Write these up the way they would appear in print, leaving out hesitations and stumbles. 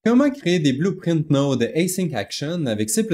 Comment créer des blueprint nodes async action avec C++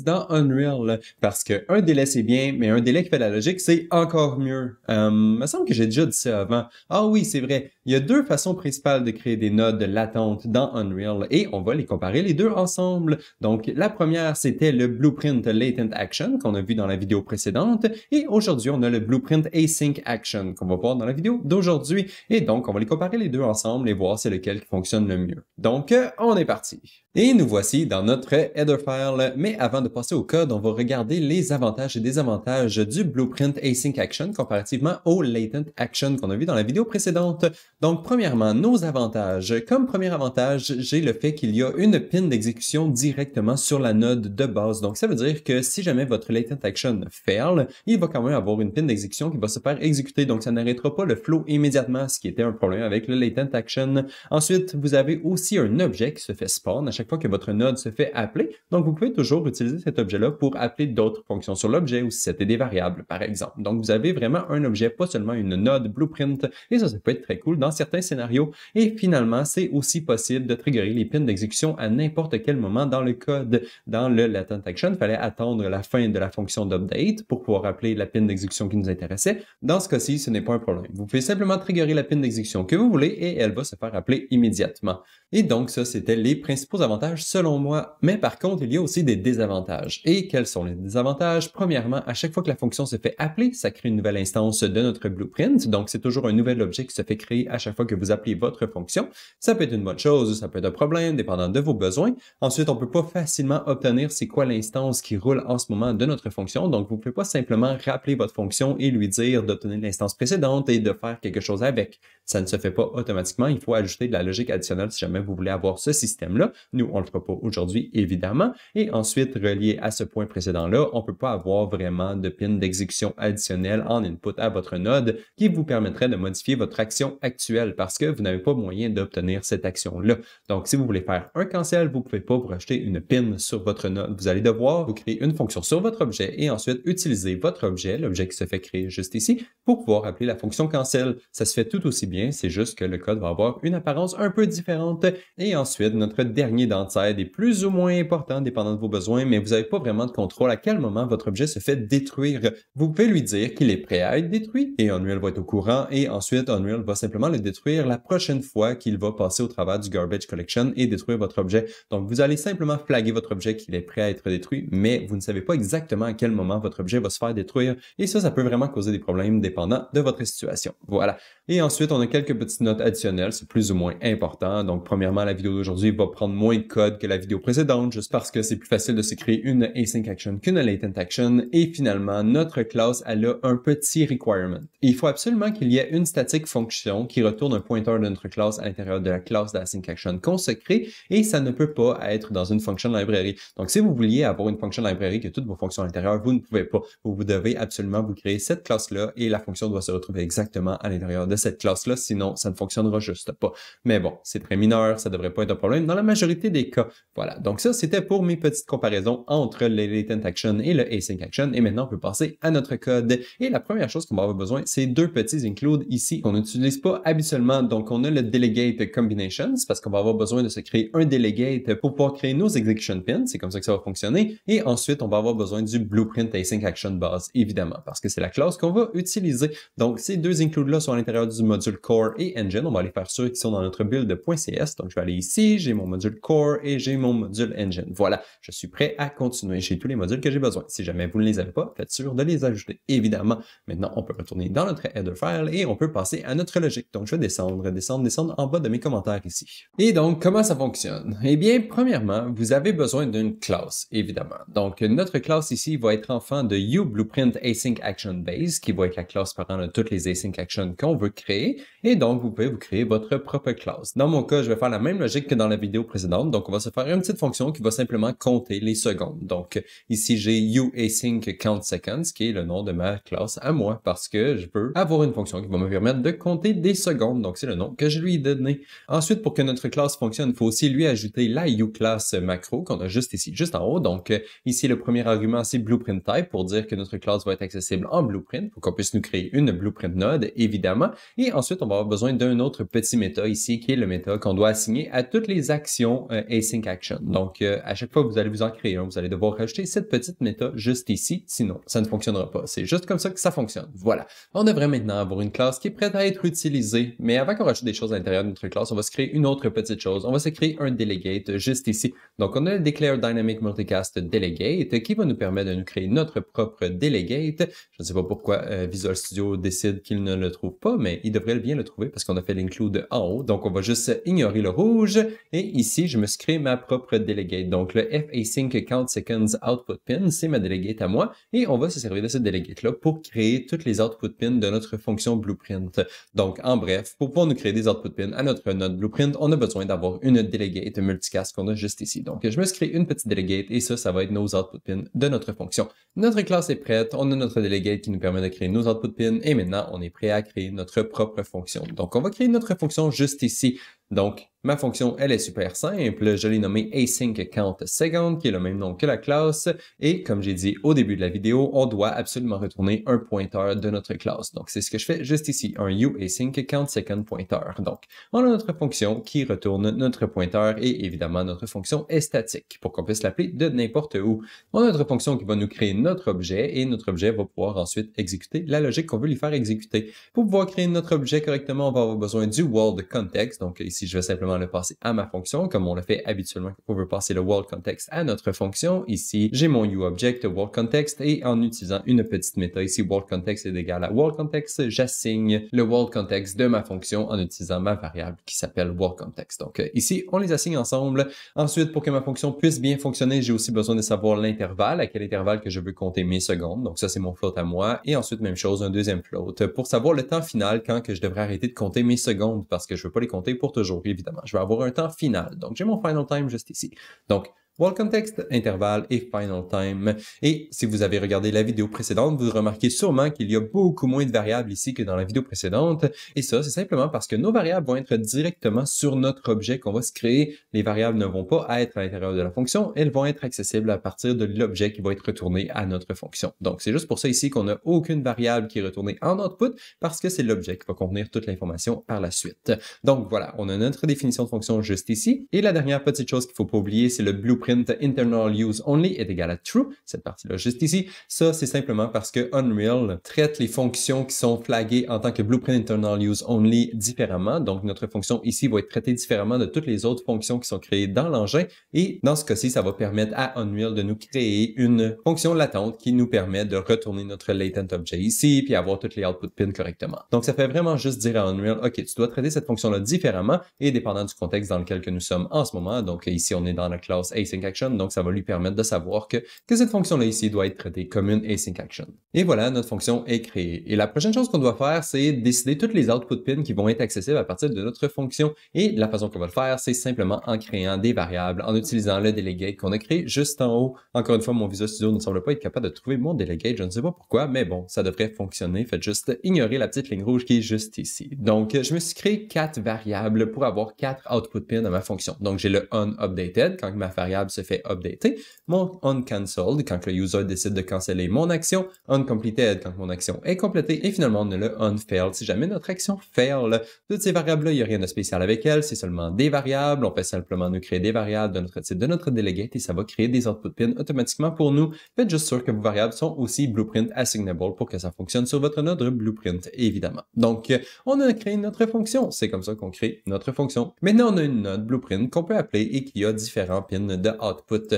dans Unreal? Parce que un délai c'est bien, mais un délai qui fait la logique c'est encore mieux. Me semble que j'ai déjà dit ça avant. Ah oui, c'est vrai. Il y a deux façons principales de créer des nodes latentes dans Unreal et on va les comparer les deux ensemble. Donc la première c'était le blueprint latent action qu'on a vu dans la vidéo précédente et aujourd'hui on a le blueprint async action qu'on va voir dans la vidéo d'aujourd'hui. Et donc on va les comparer les deux ensemble et voir c'est lequel qui fonctionne le mieux. Donc on est parti. Et nous voici dans notre header file, mais avant de passer au code, on va regarder les avantages et désavantages du blueprint async action comparativement au latent action qu'on a vu dans la vidéo précédente. Donc premièrement, nos avantages. Comme premier avantage, j'ai le fait qu'il y a une pin d'exécution directement sur la node de base. Donc ça veut dire que si jamais votre latent action fail, il va quand même avoir une pin d'exécution qui va se faire exécuter. Donc ça n'arrêtera pas le flow immédiatement, ce qui était un problème avec le latent action. Ensuite, vous avez aussi un objet qui se fait spawn à chaque fois que votre node se fait appeler. Donc, vous pouvez toujours utiliser cet objet-là pour appeler d'autres fonctions sur l'objet ou si c'était des variables, par exemple. Donc, vous avez vraiment un objet, pas seulement une node blueprint. Et ça peut être très cool dans certains scénarios. Et finalement, c'est aussi possible de triggerer les pins d'exécution à n'importe quel moment dans le code. Dans le latent action, il fallait attendre la fin de la fonction d'update pour pouvoir appeler la pin d'exécution qui nous intéressait. Dans ce cas-ci, ce n'est pas un problème. Vous pouvez simplement triggerer la pin d'exécution que vous voulez et elle va se faire appeler immédiatement. Et donc, ça, c'était les principaux avantages selon moi. Mais par contre, il y a aussi des désavantages. Et quels sont les désavantages? Premièrement, à chaque fois que la fonction se fait appeler, ça crée une nouvelle instance de notre blueprint. Donc, c'est toujours un nouvel objet qui se fait créer à chaque fois que vous appelez votre fonction. Ça peut être une bonne chose, ça peut être un problème, dépendant de vos besoins. Ensuite, on peut pas facilement obtenir c'est quoi l'instance qui roule en ce moment de notre fonction. Donc, vous pouvez pas simplement rappeler votre fonction et lui dire d'obtenir l'instance précédente et de faire quelque chose avec. Ça ne se fait pas automatiquement. Il faut ajouter de la logique additionnelle si jamais vous voulez avoir ce système-là. Nous, on le fera pas aujourd'hui, évidemment. Et ensuite, relié à ce point précédent-là, on peut pas avoir vraiment de pin d'exécution additionnelle en input à votre node qui vous permettrait de modifier votre action actuelle parce que vous n'avez pas moyen d'obtenir cette action-là. Donc, si vous voulez faire un cancel, vous pouvez pas vous rajouter une pin sur votre node. Vous allez devoir vous créer une fonction sur votre objet et ensuite utiliser votre objet, l'objet qui se fait créer juste ici, pour pouvoir appeler la fonction cancel. Ça se fait tout aussi bien, c'est juste que le code va avoir une apparence un peu différente. Et ensuite, notre dernier downside est plus ou moins important dépendant de vos besoins, mais vous n'avez pas vraiment de contrôle à quel moment votre objet se fait détruire. Vous pouvez lui dire qu'il est prêt à être détruit et Unreal va être au courant et ensuite Unreal va simplement le détruire la prochaine fois qu'il va passer au travers du garbage collection et détruire votre objet. Donc, vous allez simplement flaguer votre objet qu'il est prêt à être détruit, mais vous ne savez pas exactement à quel moment votre objet va se faire détruire et ça peut vraiment causer des problèmes dépendant de votre situation. Voilà. Et ensuite, on a quelques petites notes additionnelles, c'est plus ou moins important. Donc, premièrement, la vidéo d'aujourd'hui va prendre moins de code que la vidéo précédente, juste parce que c'est plus facile de se créer une async action qu'une latent action. Et finalement, notre classe, elle a un petit requirement. Il faut absolument qu'il y ait une static function qui retourne un pointeur de notre classe à l'intérieur de la classe d'async action qu'on se crée, et ça ne peut pas être dans une function library. Donc, si vous vouliez avoir une function library que toutes vos fonctions à l'intérieur, vous ne pouvez pas. Vous devez absolument vous créer cette classe-là et la fonction doit se retrouver exactement à l'intérieur de cette classe-là, sinon ça ne fonctionnera juste pas. Mais bon, c'est très mineur, ça devrait pas être un problème dans la majorité des cas. Voilà, donc ça c'était pour mes petites comparaisons entre les latent action et le async action et maintenant on peut passer à notre code. Et la première chose qu'on va avoir besoin, c'est deux petits include ici qu'on n'utilise pas habituellement. Donc on a le delegate combinations parce qu'on va avoir besoin de se créer un delegate pour pouvoir créer nos execution pins, c'est comme ça que ça va fonctionner. Et ensuite on va avoir besoin du blueprint async action base évidemment parce que c'est la classe qu'on va utiliser. Donc ces deux includes là sont à l'intérieur du module core et engine. On va aller faire ceux qui sont dans notre build.cs. Donc je vais aller ici, j'ai mon module core et j'ai mon module engine. Voilà, je suis prêt à continuer. J'ai tous les modules que j'ai besoin. Si jamais vous ne les avez pas, faites sûr de les ajouter. Évidemment, maintenant on peut retourner dans notre header file et on peut passer à notre logique. Donc je vais descendre en bas de mes commentaires ici. Et donc comment ça fonctionne? Eh bien, premièrement, vous avez besoin d'une classe, évidemment. Donc notre classe ici va être enfant de uBlueprint Async Action Base, qui va être la classe parent de toutes les async actions qu'on veut créer. Et donc vous pouvez vous créer votre propre classe. Dans mon cas, je vais faire la même logique que dans la vidéo précédente. Donc on va se faire une petite fonction qui va simplement compter les secondes. Donc ici j'ai uAsync Count Seconds, qui est le nom de ma classe à moi, parce que je peux avoir une fonction qui va me permettre de compter des secondes. Donc c'est le nom que je lui ai donné. Ensuite, pour que notre classe fonctionne, il faut aussi lui ajouter la uClass macro qu'on a juste ici, juste en haut. Donc ici le premier argument c'est blueprint type pour dire que notre classe va être accessible en blueprint pour qu'on puisse nous créer une blueprint node évidemment. Et ensuite on va avoir besoin d'un autre petit méta ici qui est le méta qu'on doit assigner à toutes les actions async action. Donc, à chaque fois que vous allez vous en créer un, vous allez devoir rajouter cette petite méta juste ici, sinon ça ne fonctionnera pas. C'est juste comme ça que ça fonctionne. Voilà. On devrait maintenant avoir une classe qui est prête à être utilisée, mais avant qu'on rajoute des choses à l'intérieur de notre classe, on va se créer une autre petite chose. On va se créer un delegate juste ici. Donc, on a le declare dynamic multicast delegate qui va nous permettre de nous créer notre propre delegate. Je ne sais pas pourquoi Visual Studio décide qu'il ne le trouve pas, mais il devrait bien le trouver parce qu'on a fait l'include en haut. Donc, on va juste ignorer le rouge. Et ici, je me suis créé ma propre delegate. Donc, le fasync count seconds output pin, c'est ma delegate à moi. Et on va se servir de cette delegate-là pour créer toutes les output pins de notre fonction blueprint. Donc, en bref, pour pouvoir nous créer des output pins à notre node blueprint, on a besoin d'avoir une delegate multicast qu'on a juste ici. Donc, je me suis créé une petite delegate et ça va être nos output pins de notre fonction. Notre classe est prête, on a notre delegate qui nous permet de créer nos output pins et maintenant, on est prêt à créer notre propre fonction. Donc, on va créer notre fonction juste ici. Donc, ma fonction, elle est super simple. Je l'ai nommée async count second, qui est le même nom que la classe. Et comme j'ai dit au début de la vidéo, on doit absolument retourner un pointeur de notre classe. Donc, c'est ce que je fais juste ici, un uasync count second pointeur. Donc, on a notre fonction qui retourne notre pointeur et évidemment, notre fonction est statique pour qu'on puisse l'appeler de n'importe où. On a notre fonction qui va nous créer notre objet et notre objet va pouvoir ensuite exécuter la logique qu'on veut lui faire exécuter. Pour pouvoir créer notre objet correctement, on va avoir besoin du world context. Donc, ici, je vais simplement le passer à ma fonction, comme on le fait habituellement quand on veut passer le world context à notre fonction. Ici, j'ai mon uObject world context et en utilisant une petite méta ici, world context est égal à world context, j'assigne le world context de ma fonction en utilisant ma variable qui s'appelle world context. Donc ici, on les assigne ensemble. Ensuite, pour que ma fonction puisse bien fonctionner, j'ai aussi besoin de savoir l'intervalle, à quel intervalle que je veux compter mes secondes. Donc ça, c'est mon float à moi. Et ensuite, même chose, un deuxième float pour savoir le temps final quand que je devrais arrêter de compter mes secondes parce que je veux pas les compter pour toujours, évidemment. Je vais avoir un temps final. Donc, j'ai mon final time juste ici. Donc, world context, intervalle et final time. Et si vous avez regardé la vidéo précédente, vous remarquez sûrement qu'il y a beaucoup moins de variables ici que dans la vidéo précédente. Et ça, c'est simplement parce que nos variables vont être directement sur notre objet qu'on va se créer. Les variables ne vont pas être à l'intérieur de la fonction, elles vont être accessibles à partir de l'objet qui va être retourné à notre fonction. Donc, c'est juste pour ça ici qu'on n'a aucune variable qui est retournée en output parce que c'est l'objet qui va contenir toute l'information par la suite. Donc, voilà, on a notre définition de fonction juste ici. Et la dernière petite chose qu'il ne faut pas oublier, c'est le blueprint internal use only est égal à true, cette partie-là juste ici. Ça, c'est simplement parce que Unreal traite les fonctions qui sont flaguées en tant que blueprint internal use only différemment. Donc, notre fonction ici va être traitée différemment de toutes les autres fonctions qui sont créées dans l'engin. Et dans ce cas-ci, ça va permettre à Unreal de nous créer une fonction latente qui nous permet de retourner notre latent objet ici, puis avoir toutes les output pins correctement. Donc, ça fait vraiment juste dire à Unreal, OK, tu dois traiter cette fonction-là différemment et dépendant du contexte dans lequel que nous sommes en ce moment. Donc, ici, on est dans la classe async action, donc ça va lui permettre de savoir que cette fonction-là ici doit être traitée comme une async action. Et voilà, notre fonction est créée. Et la prochaine chose qu'on doit faire, c'est décider toutes les output pins qui vont être accessibles à partir de notre fonction. Et la façon qu'on va le faire, c'est simplement en créant des variables, en utilisant le delegate qu'on a créé juste en haut. Encore une fois, mon Visual Studio ne semble pas être capable de trouver mon delegate, je ne sais pas pourquoi, mais bon, ça devrait fonctionner. Faites juste ignorer la petite ligne rouge qui est juste ici. Donc, je me suis créé 4 variables pour avoir 4 output pins à ma fonction. Donc, j'ai le onUpdated, quand ma variable se fait updater, mon onCancelled, quand le user décide de canceller mon action, onCompleted, quand mon action est complétée, et finalement, on a le onFailed, si jamais notre action fail. Toutes ces variables-là, il n'y a rien de spécial avec elles, c'est seulement des variables, on peut simplement nous créer des variables de notre type de notre delegate et ça va créer des output pins automatiquement pour nous. Faites juste sûr que vos variables sont aussi blueprint assignable pour que ça fonctionne sur votre node blueprint, évidemment. Donc, on a créé notre fonction, c'est comme ça qu'on crée notre fonction. Maintenant, on a une node blueprint qu'on peut appeler et qui a différents pins de output.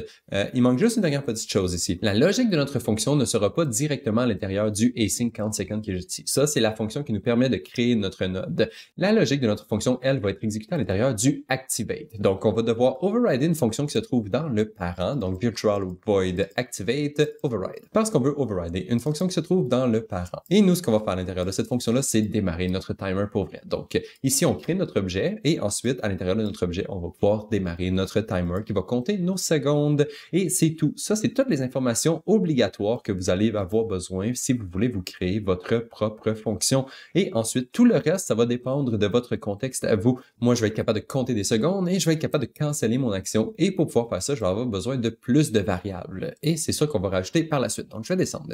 Il manque juste une dernière petite chose ici. La logique de notre fonction ne sera pas directement à l'intérieur du async count second qui est juste ici. Ça, c'est la fonction qui nous permet de créer notre node. La logique de notre fonction, elle, va être exécutée à l'intérieur du activate. Donc, on va devoir overrider une fonction qui se trouve dans le parent, donc virtual void activate override. Parce qu'on veut overrider une fonction qui se trouve dans le parent. Et nous, ce qu'on va faire à l'intérieur de cette fonction-là, c'est démarrer notre timer pour vrai. Donc, ici, on crée notre objet et ensuite, à l'intérieur de notre objet, on va pouvoir démarrer notre timer qui va compter nos secondes et c'est tout. Ça, c'est toutes les informations obligatoires que vous allez avoir besoin si vous voulez vous créer votre propre fonction. Et ensuite, tout le reste, ça va dépendre de votre contexte à vous. Moi, je vais être capable de compter des secondes et je vais être capable de canceller mon action. Et pour pouvoir faire ça, je vais avoir besoin de plus de variables. Et c'est ça qu'on va rajouter par la suite. Donc, je vais descendre,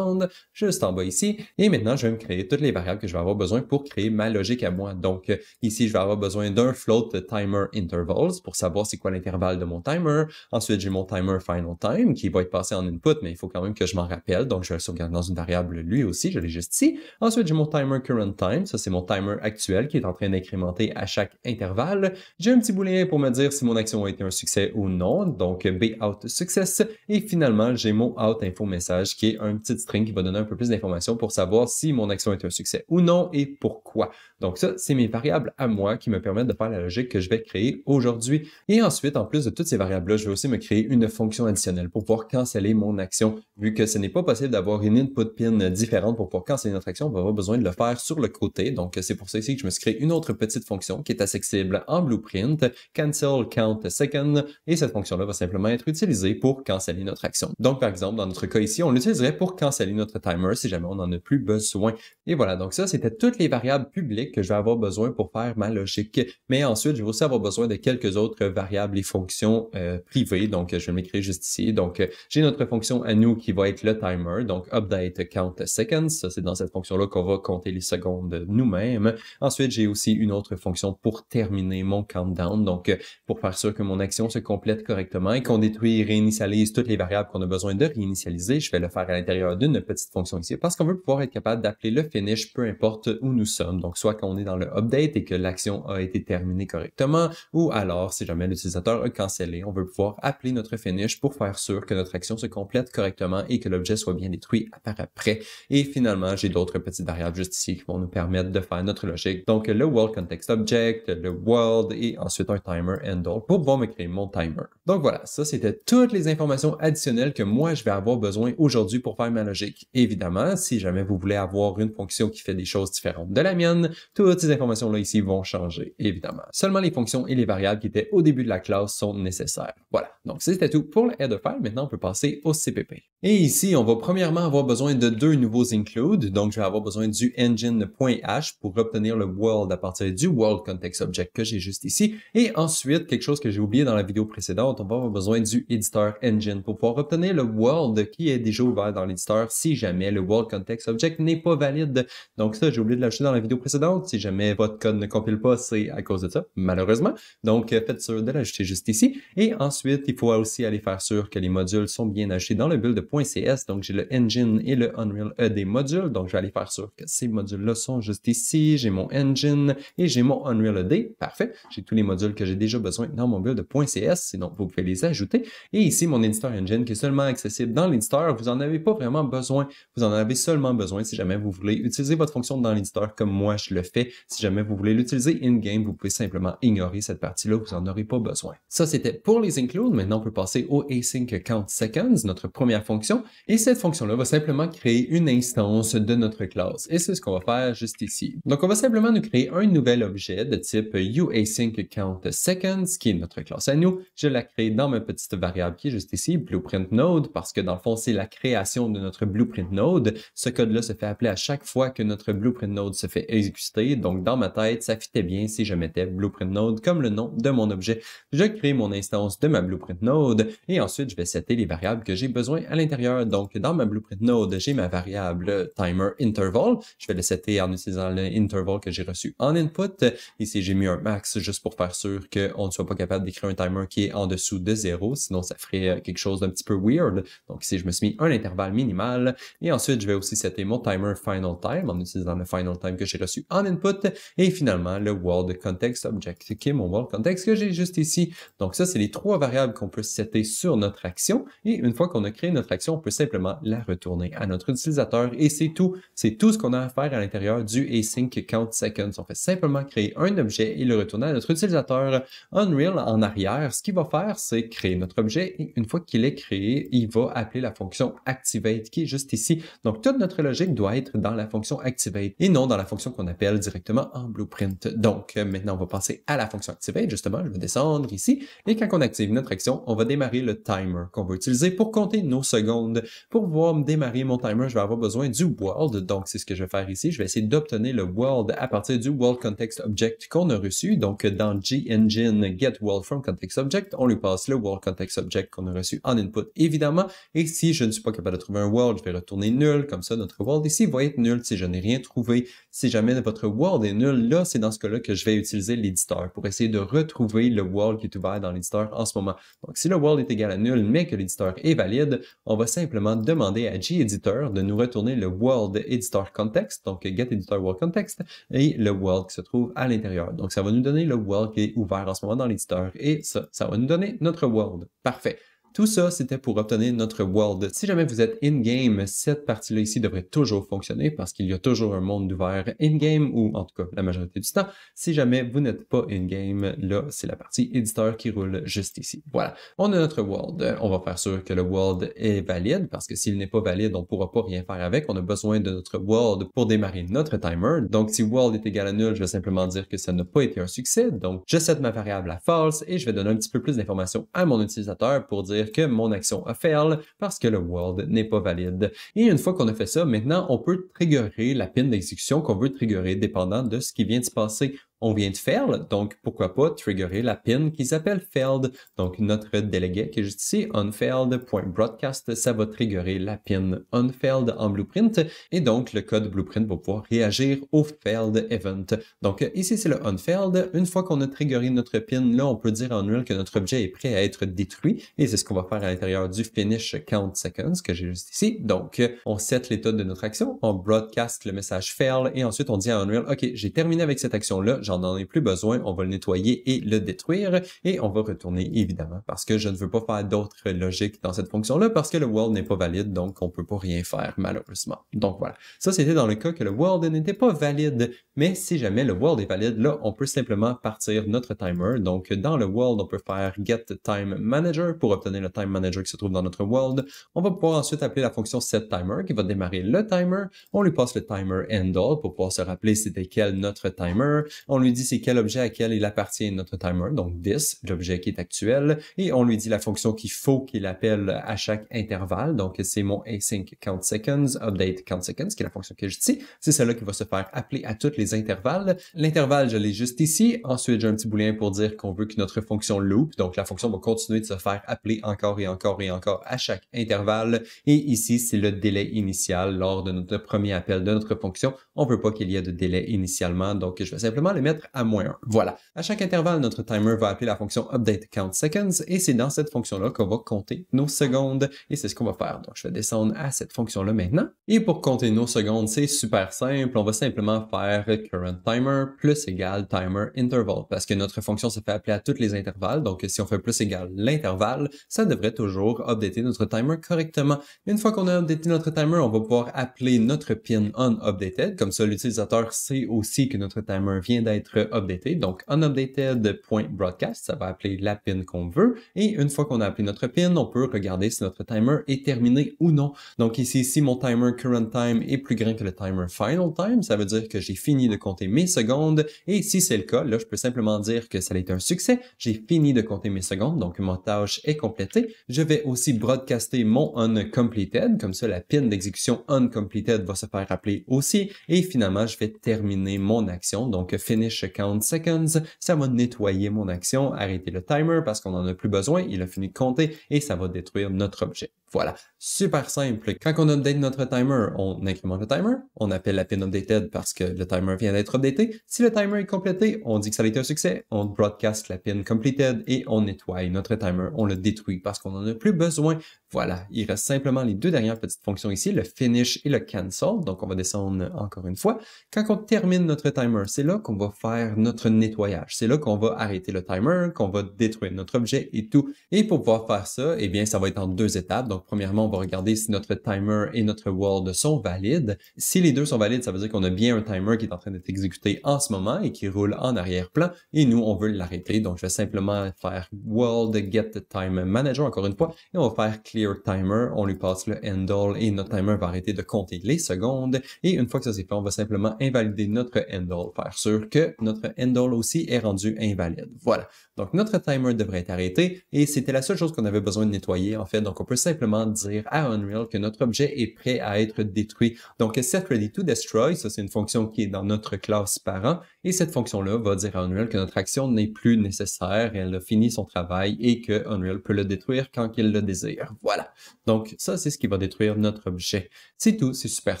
juste en bas ici. Et maintenant, je vais me créer toutes les variables que je vais avoir besoin pour créer ma logique à moi. Donc, ici, je vais avoir besoin d'un float timer intervals pour savoir c'est quoi l'intervalle de mon timer. Ensuite, j'ai mon timer final time qui va être passé en input, mais il faut quand même que je m'en rappelle. Donc, je vais le sauvegarder dans une variable lui aussi. Je l'ai juste ici. Ensuite, j'ai mon timer current time. Ça, c'est mon timer actuel qui est en train d'incrémenter à chaque intervalle. J'ai un petit booléen pour me dire si mon action a été un succès ou non. Donc, bout success. Et finalement, j'ai mon out info message qui est un petit string qui va donner un peu plus d'informations pour savoir si mon action est un succès ou non et pourquoi. Donc ça, c'est mes variables à moi qui me permettent de faire la logique que je vais créer aujourd'hui. Et ensuite, en plus de toutes ces variables-là, je vais aussi me créer une fonction additionnelle pour pouvoir canceller mon action. Vu que ce n'est pas possible d'avoir une input pin différente pour pouvoir canceller notre action, on va avoir besoin de le faire sur le côté. Donc c'est pour ça ici que je me suis créé une autre petite fonction qui est accessible en Blueprint, cancel count second, et cette fonction-là va simplement être utilisée pour canceller notre action. Donc par exemple, dans notre cas ici, on l'utiliserait pour canceller notre timer si jamais on n'en a plus besoin. Et voilà, donc ça, c'était toutes les variables publiques que je vais avoir besoin pour faire ma logique. Mais ensuite, je vais aussi avoir besoin de quelques autres variables et fonctions privées. Donc, je vais m'écrire juste ici. Donc, j'ai notre fonction à nous qui va être le timer. Donc, update count seconds. Ça, c'est dans cette fonction-là qu'on va compter les secondes nous-mêmes. Ensuite, j'ai aussi une autre fonction pour terminer mon countdown. Donc, pour faire sûr que mon action se complète correctement et qu'on détruit et réinitialise toutes les variables qu'on a besoin de réinitialiser, je vais le faire à l'intérieur d'une petite fonction ici parce qu'on veut pouvoir être capable d'appeler le finish peu importe où nous sommes. Donc, soit qu'on est dans le update et que l'action a été terminée correctement, ou alors, si jamais l'utilisateur a cancellé, on veut pouvoir appeler notre finish pour faire sûr que notre action se complète correctement et que l'objet soit bien détruit par après. Et finalement, j'ai d'autres petites variables juste ici qui vont nous permettre de faire notre logique. Donc, le world context object, le world et ensuite un timer handle pour pouvoir me créer mon timer. Donc voilà, ça c'était toutes les informations additionnelles que moi je vais avoir besoin aujourd'hui pour faire ma logique. Évidemment, si jamais vous voulez avoir une fonction qui fait des choses différentes de la mienne, toutes ces informations-là ici vont changer, évidemment. Seulement les fonctions et les variables qui étaient au début de la classe sont nécessaires. Voilà, donc c'était tout pour le header file. Maintenant, on peut passer au CPP. Et ici, on va premièrement avoir besoin de deux nouveaux includes. Donc, je vais avoir besoin du engine.h pour obtenir le world à partir du world context object que j'ai juste ici. Et ensuite, quelque chose que j'ai oublié dans la vidéo précédente, on va avoir besoin du editor engine pour pouvoir obtenir le world qui est déjà ouvert dans l'éditeur si jamais le world context object n'est pas valide. Donc ça, j'ai oublié de l'ajouter dans la vidéo précédente. Si jamais votre code ne compile pas, c'est à cause de ça, malheureusement. Donc, faites sûr de l'ajouter juste ici. Et ensuite, il faut aussi aller faire sûr que les modules sont bien ajoutés dans le build.cs. Donc, j'ai le engine et le Unreal des modules. Donc, je vais aller faire sûr que ces modules-là sont juste ici. J'ai mon engine et j'ai mon Unreal ED. Parfait. J'ai tous les modules que j'ai déjà besoin dans mon build.cs. Sinon, vous pouvez les ajouter. Et ici, mon editor engine qui est seulement accessible dans l'éditeur. Vous n'en avez pas vraiment besoin. Vous en avez seulement besoin si jamais vous voulez utiliser votre fonction dans l'éditeur comme moi je le fais. Si jamais vous voulez l'utiliser in-game, vous pouvez simplement ignorer cette partie-là. Vous n'en aurez pas besoin. Ça, c'était pour les includes. Maintenant, on peut passer au async count seconds, notre première fonction. Et cette fonction-là va simplement créer une instance de notre classe. Et c'est ce qu'on va faire juste ici. Donc, on va simplement nous créer un nouvel objet de type uasync count seconds, qui est notre classe à nous. Je la crée dans ma petite variable qui est juste ici, blueprint node, parce que dans le fond, c'est la création de notre blueprint node. Ce code-là se fait appeler à chaque fois que notre blueprint node se fait exécuter. Donc, dans ma tête, ça fitait bien si je mettais blueprint node comme le nom de mon objet. Je crée mon instance de ma blueprint node et ensuite, je vais setter les variables que j'ai besoin à l'intérieur. Donc, dans ma blueprint node, j'ai ma variable timer interval. Je vais le setter en utilisant l'interval que j'ai reçu en input. Ici, j'ai mis un max juste pour faire sûr qu'on ne soit pas capable d'écrire un timer qui est en dessous de 0. Sinon, ça ferait quelque chose d'un petit peu weird. Donc, ici, je me suis mis un intervalle minimal. Et ensuite, je vais aussi setter mon timer final time en utilisant le final time que j'ai reçu en input. Et finalement, le world context object qui est mon world context que j'ai juste ici. Donc, ça, c'est les trois variables qu'on peut setter sur notre action. Et une fois qu'on a créé notre action, on peut simplement la retourner à notre utilisateur. Et c'est tout. C'est tout ce qu'on a à faire à l'intérieur du async count seconds. On fait simplement créer un objet et le retourner à notre utilisateur. Unreal, en arrière, ce qu'il va faire, c'est créer notre objet. Et une fois qu'il est créé, il va appeler la fonction activate qui est juste ici. Donc, toute notre logique doit être dans la fonction activate et non dans la fonction qu'on appelle directement en blueprint. Donc, maintenant, on va passer à la fonction activate. Justement, je vais descendre ici Et quand on active notre action, on va démarrer le timer qu'on va utiliser pour compter nos secondes. Pour pouvoir démarrer mon timer, je vais avoir besoin du world. Donc, c'est ce que je vais faire ici. Je vais essayer d'obtenir le world à partir du world context object qu'on a reçu. Donc, dans Gengine get world from context object, on lui passe le world context object qu'on a reçu en input, évidemment. Et si je ne suis pas capable de trouver un world, je vais retourner nul. Comme ça, notre world ici va être nul si je n'ai rien trouvé. Si jamais votre world est nul, là, c'est dans ce cas-là que je vais utiliser l'éditeur pour essayer de retrouver le world qui est ouvert dans l'éditeur en ce moment. Donc, si le world est égal à nul, mais que l'éditeur est valide, on va simplement demander à gedit de nous retourner le world editor context, donc get editor world context, et le world qui se trouve à l'intérieur. Donc, ça va nous donner le world qui est ouvert en ce moment dans l'éditeur, et ça va nous donner notre world. Parfait. Tout ça, c'était pour obtenir notre world. Si jamais vous êtes in-game, cette partie-là ici devrait toujours fonctionner parce qu'il y a toujours un monde ouvert in-game, ou en tout cas la majorité du temps. Si jamais vous n'êtes pas in-game, là, c'est la partie éditeur qui roule juste ici. Voilà, on a notre world. On va faire sûr que le world est valide parce que s'il n'est pas valide, on ne pourra pas rien faire avec. On a besoin de notre world pour démarrer notre timer. Donc, si world est égal à nul, je vais simplement dire que ça n'a pas été un succès. Donc, je set ma variable à false et je vais donner un petit peu plus d'informations à mon utilisateur pour dire que mon action a fail parce que le world n'est pas valide. Et une fois qu'on a fait ça, maintenant, on peut triggerer la pin d'exécution qu'on veut triggerer dépendant de ce qui vient de se passer. On vient de fail, donc pourquoi pas triggerer la pin qui s'appelle failed. Donc notre délégué qui est juste ici, unfailed.broadcast, ça va triggerer la pin unfailed en blueprint et donc le code blueprint va pouvoir réagir au failed event. Donc ici c'est le unfailed. Une fois qu'on a triggeré notre pin, là on peut dire en Unreal que notre objet est prêt à être détruit et c'est ce qu'on va faire à l'intérieur du finish count seconds que j'ai juste ici. Donc on set l'état de notre action, on broadcast le message fail et ensuite on dit à Unreal, ok, j'ai terminé avec cette action-là, j'en ai plus besoin, on va le nettoyer et le détruire et on va retourner évidemment parce que je ne veux pas faire d'autres logiques dans cette fonction-là parce que le world n'est pas valide, donc on peut pas rien faire malheureusement. Donc voilà, ça c'était dans le cas que le world n'était pas valide, mais si jamais le world est valide, là on peut simplement partir notre timer. Donc dans le world, on peut faire get time manager pour obtenir le time manager qui se trouve dans notre world. On va pouvoir ensuite appeler la fonction setTimer qui va démarrer le timer. On lui passe le timer handle pour pouvoir se rappeler c'était quel notre timer. On lui dit c'est quel objet à quel il appartient notre timer, donc this, l'objet qui est actuel, et on lui dit la fonction qu'il faut qu'il appelle à chaque intervalle, donc c'est mon async count seconds, update count seconds, qui est la fonction que j'ai ici, c'est celle-là qui va se faire appeler à tous les intervalles. L'intervalle, je l'ai juste ici, ensuite j'ai un petit booléen pour dire qu'on veut que notre fonction loop, donc la fonction va continuer de se faire appeler encore et encore et encore à chaque intervalle, et ici c'est le délai initial lors de notre premier appel de notre fonction. On veut pas qu'il y ait de délai initialement, donc je vais simplement le mettre à -1. Voilà. À chaque intervalle, notre timer va appeler la fonction update count seconds et c'est dans cette fonction-là qu'on va compter nos secondes et c'est ce qu'on va faire. Donc, je vais descendre à cette fonction-là maintenant. Et pour compter nos secondes, c'est super simple. On va simplement faire current timer plus égal timer interval parce que notre fonction se fait appeler à tous les intervalles. Donc, si on fait plus égal l'intervalle, ça devrait toujours updater notre timer correctement. Une fois qu'on a updaté notre timer, on va pouvoir appeler notre pin unupdated. Comme ça, l'utilisateur sait aussi que notre timer vient d'être updaté. Donc, unupdated.broadcast, ça va appeler la pin qu'on veut. Et une fois qu'on a appelé notre pin, on peut regarder si notre timer est terminé ou non. Donc ici, si mon timer current time est plus grand que le timer final time, ça veut dire que j'ai fini de compter mes secondes. Et si c'est le cas, là, je peux simplement dire que ça a été un succès. J'ai fini de compter mes secondes, donc ma tâche est complétée. Je vais aussi broadcaster mon uncompleted, comme ça la pin d'exécution uncompleted va se faire appeler aussi. Et finalement, je vais terminer mon action, donc finish count seconds, ça va nettoyer mon action, arrêter le timer parce qu'on n'en a plus besoin, il a fini de compter et ça va détruire notre objet. Voilà, super simple. Quand on update notre timer, on incrémente le timer, on appelle la pin updated parce que le timer vient d'être updaté. Si le timer est complété, on dit que ça a été un succès, on broadcast la pin completed et on nettoie notre timer, on le détruit parce qu'on n'en a plus besoin. Voilà, il reste simplement les deux dernières petites fonctions ici, le finish et le cancel. Donc on va descendre encore une fois. Quand on termine notre timer, c'est là qu'on va faire notre nettoyage. C'est là qu'on va arrêter le timer, qu'on va détruire notre objet et tout. Et pour pouvoir faire ça, eh bien, ça va être en deux étapes. Donc, premièrement, on va regarder si notre timer et notre world sont valides. Si les deux sont valides, ça veut dire qu'on a bien un timer qui est en train d'être exécuté en ce moment et qui roule en arrière-plan. Et nous, on veut l'arrêter. Donc, je vais simplement faire world get time manager encore une fois. Et on va faire clear timer. On lui passe le handle et notre timer va arrêter de compter les secondes. Et une fois que ça c'est fait, on va simplement invalider notre handle, faire sûr que notre handle aussi est rendu invalide. Voilà. Donc, notre timer devrait être arrêté et c'était la seule chose qu'on avait besoin de nettoyer, en fait. Donc, on peut simplement dire à Unreal que notre objet est prêt à être détruit. Donc, set ready to destroy, ça c'est une fonction qui est dans notre classe parent et cette fonction-là va dire à Unreal que notre action n'est plus nécessaire, elle a fini son travail et que Unreal peut le détruire quand il le désire. Voilà. Donc, ça, c'est ce qui va détruire notre objet. C'est tout, c'est super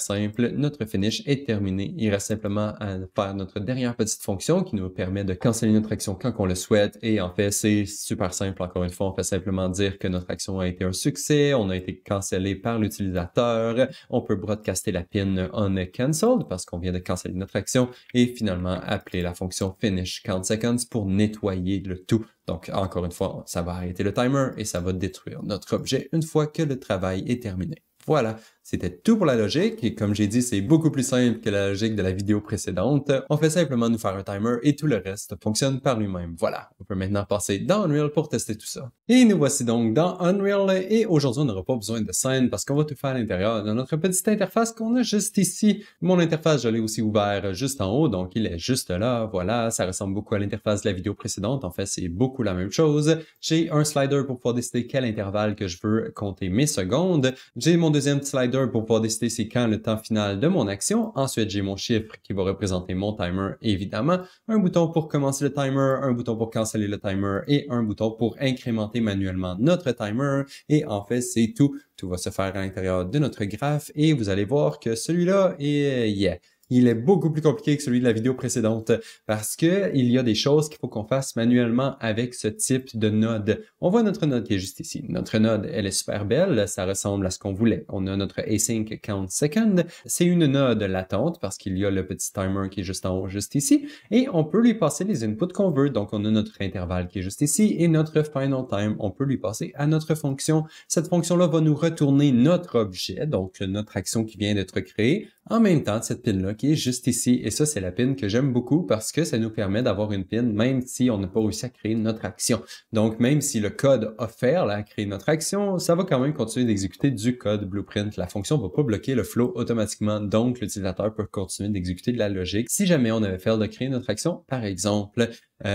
simple. Notre finish est terminé. Il reste simplement à faire notre dernière petite fonction qui nous permet de canceller notre action quand on le souhaite. Et en fait, c'est super simple. Encore une fois, on fait simplement dire que notre action a été un succès, on a été cancellé par l'utilisateur. On peut broadcaster la pin on cancelled parce qu'on vient de canceller notre action et finalement appeler la fonction finish count seconds pour nettoyer le tout. Donc, encore une fois, ça va arrêter le timer et ça va détruire notre objet une fois que le travail est terminé. Voilà, c'était tout pour la logique et comme j'ai dit, c'est beaucoup plus simple que la logique de la vidéo précédente. On fait simplement nous faire un timer et tout le reste fonctionne par lui-même. Voilà, on peut maintenant passer dans Unreal pour tester tout ça. Et nous voici donc dans Unreal et aujourd'hui, on n'aura pas besoin de scène parce qu'on va tout faire à l'intérieur de notre petite interface qu'on a juste ici. Mon interface, je l'ai aussi ouvert juste en haut, donc il est juste là. Voilà, ça ressemble beaucoup à l'interface de la vidéo précédente. En fait, c'est beaucoup la même chose. J'ai un slider pour pouvoir décider quel intervalle que je veux compter mes secondes. J'ai mon deuxième slider pour pouvoir décider c'est quand le temps final de mon action. Ensuite, j'ai mon chiffre qui va représenter mon timer, évidemment. Un bouton pour commencer le timer, un bouton pour canceller le timer et un bouton pour incrémenter manuellement notre timer. Et en fait, c'est tout. Tout va se faire à l'intérieur de notre graphe et vous allez voir que celui-là est... Il est beaucoup plus compliqué que celui de la vidéo précédente parce que il y a des choses qu'il faut qu'on fasse manuellement avec ce type de node. On voit notre node qui est juste ici. Notre node, elle est super belle, ça ressemble à ce qu'on voulait. On a notre async count second. C'est une node latente parce qu'il y a le petit timer qui est juste en haut, juste ici. Et on peut lui passer les inputs qu'on veut. Donc, on a notre intervalle qui est juste ici et notre final time, on peut lui passer à notre fonction. Cette fonction-là va nous retourner notre objet, donc notre action qui vient d'être créée, en même temps de cette pin-là qui est juste ici. Et ça, c'est la pin que j'aime beaucoup parce que ça nous permet d'avoir une pin même si on n'a pas réussi à créer notre action. Donc, même si le code a fait à créer notre action, ça va quand même continuer d'exécuter du code blueprint. La fonction ne va pas bloquer le flow automatiquement, donc l'utilisateur peut continuer d'exécuter de la logique si jamais on avait fait de créer notre action, par exemple.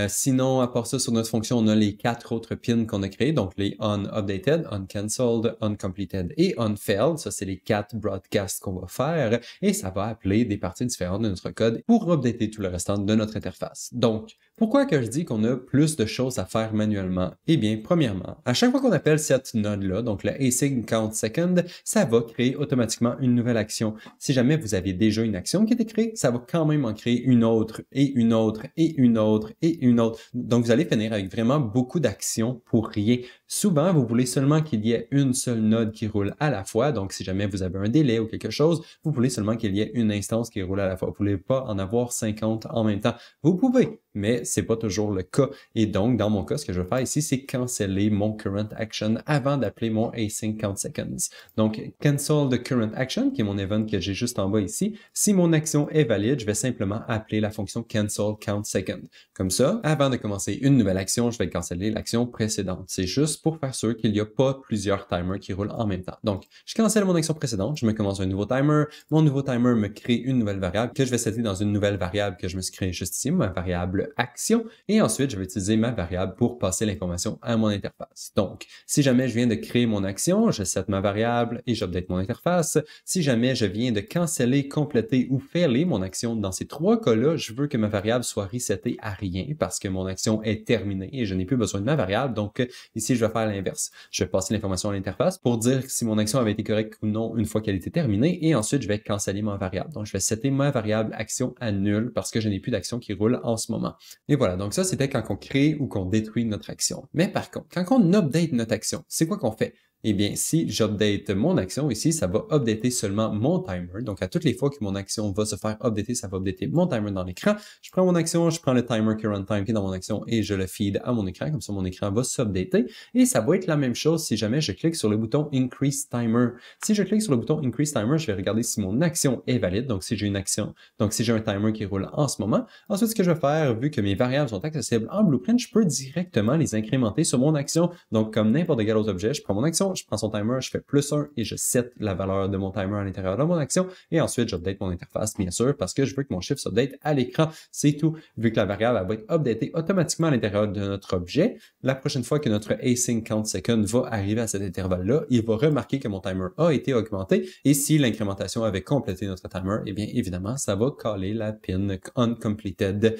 Sinon, à part ça, sur notre fonction, on a les 4 autres pins qu'on a créés, donc les unupdated, uncancelled, uncompleted et unfailed. Ça, c'est les 4 broadcasts qu'on va faire et ça va appeler des parties différentes de notre code pour updater tout le restant de notre interface. Donc, pourquoi que je dis qu'on a plus de choses à faire manuellement? Eh bien, premièrement, à chaque fois qu'on appelle cette node-là, donc le async count second, ça va créer automatiquement une nouvelle action. Si jamais vous aviez déjà une action qui était créée, ça va quand même en créer une autre et une autre et une autre et une autre. Donc, vous allez finir avec vraiment beaucoup d'actions pour rien. Souvent, vous voulez seulement qu'il y ait une seule node qui roule à la fois. Donc, si jamais vous avez un délai ou quelque chose, vous voulez seulement qu'il y ait une instance qui roule à la fois. Vous ne voulez pas en avoir 50 en même temps. Vous pouvez, mais c'est pas toujours le cas. Et donc, dans mon cas, ce que je vais faire ici, c'est canceller mon current action avant d'appeler mon async count seconds. Donc, cancel the current action, qui est mon event que j'ai juste en bas ici. Si mon action est valide, je vais simplement appeler la fonction cancel count second. Comme ça, avant de commencer une nouvelle action, je vais canceller l'action précédente. C'est juste pour faire sûr qu'il n'y a pas plusieurs timers qui roulent en même temps. Donc, je cancelle mon action précédente, je me commence un nouveau timer. Mon nouveau timer me crée une nouvelle variable que je vais setter dans une nouvelle variable que je me suis créée juste ici, ma variable action. Et ensuite, je vais utiliser ma variable pour passer l'information à mon interface. Donc, si jamais je viens de créer mon action, je set ma variable et j'update mon interface. Si jamais je viens de canceller, compléter ou failer mon action dans ces 3 cas-là, je veux que ma variable soit resetée à rien parce que mon action est terminée et je n'ai plus besoin de ma variable. Donc, ici, je vais faire l'inverse. Je vais passer l'information à l'interface pour dire si mon action avait été correcte ou non une fois qu'elle était terminée et ensuite, je vais canceller ma variable. Donc, je vais setter ma variable action à nul parce que je n'ai plus d'action qui roule en ce moment. Et voilà, donc ça, c'était quand on crée ou qu'on détruit notre action. Mais par contre, quand on update notre action, c'est quoi qu'on fait? Eh bien, si j'update mon action ici, ça va updater seulement mon timer. Donc, à toutes les fois que mon action va se faire updater, ça va updater mon timer dans l'écran. Je prends mon action, je prends le timer current time qui est dans mon action et je le feed à mon écran. Comme ça, mon écran va s'updater. Et ça va être la même chose si jamais je clique sur le bouton Increase Timer. Si je clique sur le bouton Increase Timer, je vais regarder si mon action est valide. Donc, si j'ai une action, donc si j'ai un timer qui roule en ce moment. Ensuite, ce que je vais faire, vu que mes variables sont accessibles en Blueprint, je peux directement les incrémenter sur mon action. Donc, comme n'importe quel autre objet, je prends mon action, action, je prends son timer, je fais +1 et je set la valeur de mon timer à l'intérieur de mon action et ensuite j'update mon interface bien sûr parce que je veux que mon chiffre s'update à l'écran. C'est tout. Vu que la variable elle va être updatée automatiquement à l'intérieur de notre objet, la prochaine fois que notre async count second va arriver à cet intervalle-là, il va remarquer que mon timer a été augmenté et si l'incrémentation avait complété notre timer, eh bien évidemment, ça va caller la pin uncompleted.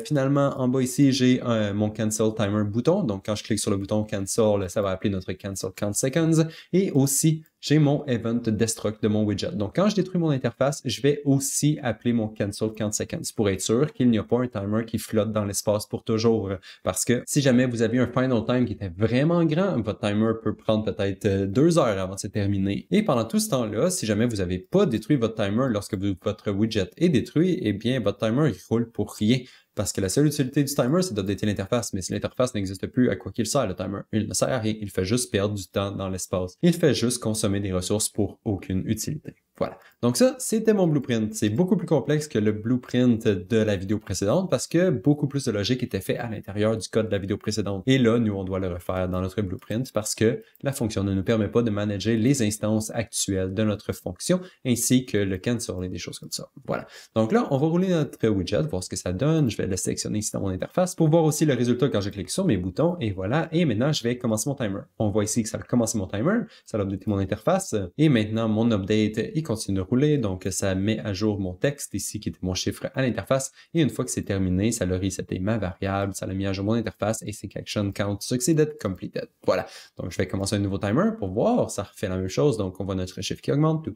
Finalement, en bas ici, j'ai mon cancel timer bouton. Donc, quand je clique sur le bouton cancel, ça va appeler notre cancel count seconds. Et aussi, j'ai mon event destruct de mon widget. Donc, quand je détruis mon interface, je vais aussi appeler mon cancel count seconds pour être sûr qu'il n'y a pas un timer qui flotte dans l'espace pour toujours. Parce que si jamais vous avez un final time qui était vraiment grand, votre timer peut prendre peut-être 2 heures avant de se terminer. Et pendant tout ce temps-là, si jamais vous n'avez pas détruit votre timer lorsque votre widget est détruit, eh bien, votre timer, il roule pour rien. Parce que la seule utilité du timer, c'est d'updater l'interface. Mais si l'interface n'existe plus, à quoi qu'il sert, le timer? Il ne sert à rien. Il fait juste perdre du temps dans l'espace. Il fait juste consommer des ressources pour aucune utilité. Voilà. Donc ça, c'était mon blueprint. C'est beaucoup plus complexe que le blueprint de la vidéo précédente parce que beaucoup plus de logique était fait à l'intérieur du code de la vidéo précédente. Et là, nous, on doit le refaire dans notre blueprint parce que la fonction ne nous permet pas de manager les instances actuelles de notre fonction ainsi que le cancel et des choses comme ça. Voilà. Donc là, on va rouler notre widget, voir ce que ça donne. Je vais le sélectionner ici dans mon interface pour voir aussi le résultat quand je clique sur mes boutons. Et voilà. Et maintenant, je vais commencer mon timer. On voit ici que ça a commencé mon timer. Ça a updaté mon interface. Et maintenant, mon update, il continue de rouler. Donc, ça met à jour mon texte ici qui était mon chiffre à l'interface. Et une fois que c'est terminé, ça l'a reseté ma variable. Ça l'a mis à jour mon interface. Async action count succeeded completed. Voilà. Donc, je vais commencer un nouveau timer pour voir. Ça refait la même chose. Donc, on voit notre chiffre qui augmente.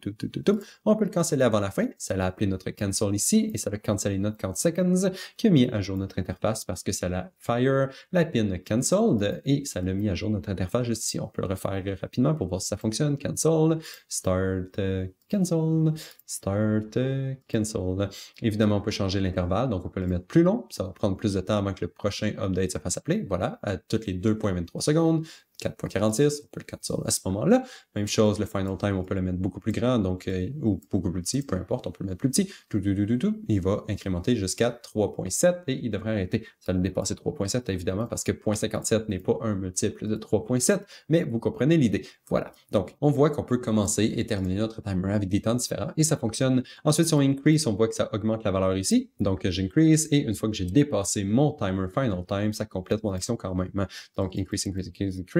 On peut le canceller avant la fin. Ça l'a appelé notre cancel ici. Et ça l'a cancellé notre count seconds qui a mis à jour notre interface parce que ça l'a fire la pin canceled et ça l'a mis à jour notre interface juste ici. On peut le refaire rapidement pour voir si ça fonctionne. Cancel, start, cancel, start, cancel. Évidemment, on peut changer l'intervalle, donc on peut le mettre plus long. Ça va prendre plus de temps avant que le prochain update se fasse appeler. Voilà, à toutes les 2.23 secondes. 4.46, on peut le cancel à ce moment-là. Même chose, le final time, on peut le mettre beaucoup plus grand, donc ou beaucoup plus petit, peu importe, on peut le mettre plus petit. Il va incrémenter jusqu'à 3.7 et il devrait arrêter. Ça va dépasser 3.7 évidemment parce que 0.57 n'est pas un multiple de 3.7, mais vous comprenez l'idée. Voilà. Donc, on voit qu'on peut commencer et terminer notre timer avec des temps différents et ça fonctionne. Ensuite, si on increase, on voit que ça augmente la valeur ici. Donc, j'increase et une fois que j'ai dépassé mon timer final time, ça complète mon action quand même. Donc, increase,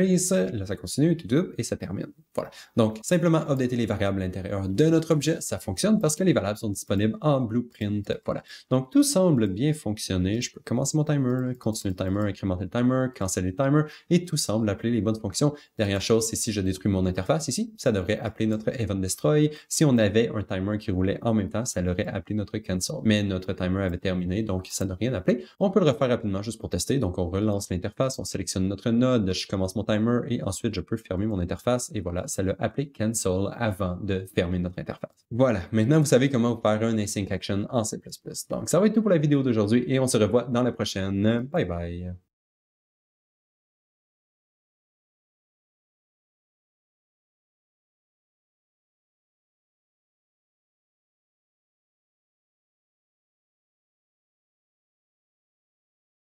là ça continue, et ça termine. Voilà. Donc, simplement updater les variables à l'intérieur de notre objet, ça fonctionne parce que les variables sont disponibles en blueprint. Voilà. Donc, tout semble bien fonctionner. Je peux commencer mon timer, continuer le timer, incrémenter le timer, canceller le timer, et tout semble appeler les bonnes fonctions. Dernière chose, c'est si je détruis mon interface ici, ça devrait appeler notre event destroy. Si on avait un timer qui roulait en même temps, ça l'aurait appelé notre cancel. Mais notre timer avait terminé, donc ça n'a rien appelé. On peut le refaire rapidement juste pour tester. Donc, on relance l'interface, on sélectionne notre node, je commence mon timer, et ensuite je peux fermer mon interface et voilà, ça l'a appelé cancel avant de fermer notre interface. Voilà, maintenant vous savez comment faire un async action en C++. Donc ça va être tout pour la vidéo d'aujourd'hui et on se revoit dans la prochaine. Bye bye!